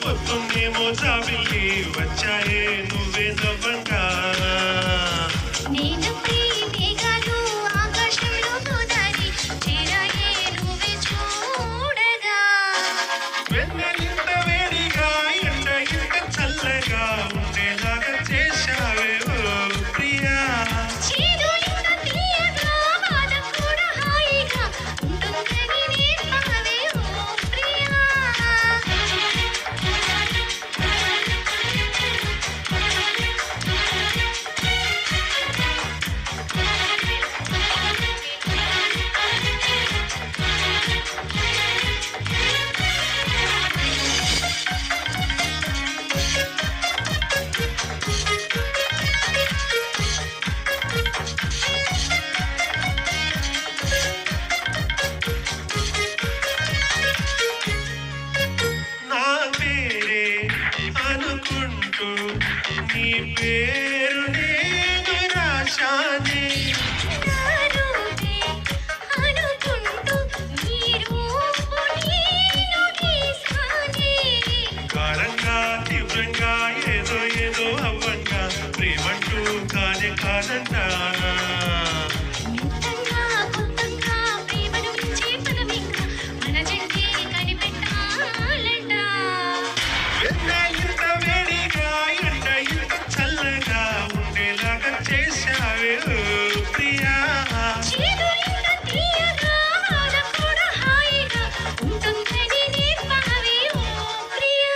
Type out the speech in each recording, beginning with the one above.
పొద్దున్నేమో జాబిల్లి వచ్చాయే నువ్వే నవ్వంగా నేను మేఘాలు ఆకాశంలో గోదారి చేరాయే నువ్వే చూడగా వెన్నెలింత వేడిగా ఎండ ఇంత చల్లగా ఉండేలాగా చేశావే ఓ ప్రియా చేదులింత తీయగా బాధ కూడా హాయిగా ఉంటుందని నేర్పావే ఓ ప్రియా నా పేరే అనుకుంటూ నీ పేరు నేను రాశానే నానువే అనుకుంటూ నీ రూపు నేను గీసానే కారంగా తీవ్రంగా ఏదో ఏదో అవ్వంగా ప్రేమంటూ కానే కాదంట నిత్తంగా కొత్తగా ప్రేమను మించే పదమింకా మన జంటే కనిపెట్టాలంట వెన్నెలింత వేడిగా ఎండ ఇంత చల్లగా ఉండేలాగా చేశావే ఓ ప్రియా చేదులింత తీయగా బాధ కూడా హాయిగా ఉంటుందని నేర్పావే ఓ ప్రియా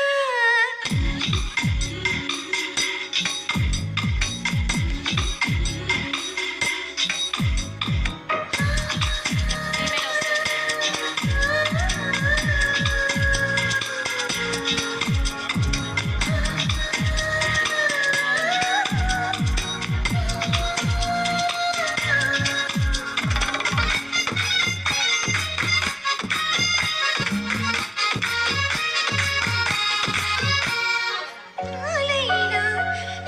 ఆలైనా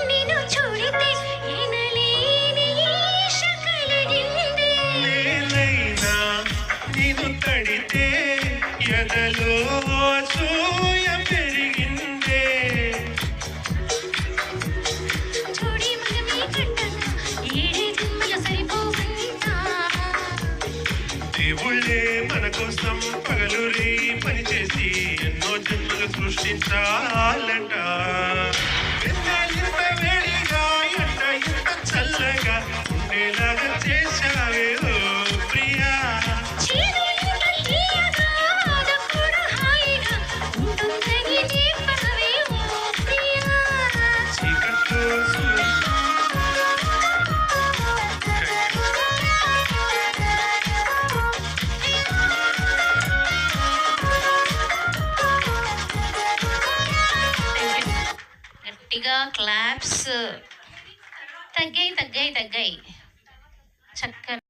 నిన్ను చూడితే ఎనలేని ఈర్ష్య కలిగిందే నేలైనా నిన్ను తడితే ఎదలో అసూయ పెరిగిందే చూడి మనమే కంటగా ఏడే జన్మల సరిపోవంతా దేవుళ్ళే మన కోసం పగలు రే పనిచేసి ఎన్నో జన్మలు సృష్టించాలంట వెన్నెలింత వేడిగా ఎండ ఇంత చల్లగా ఉండేలాగా చేశావే ఓ ప్రియా చేదులింత తీయగా బాధ కూడా హాయిగా ఉంటుందని నేర్పావే ఓ ప్రియా చీకట్లో గట్టిగా క్లాప్స్ తగ్గాయి తగ్గాయి తగ్గాయి చక్కగా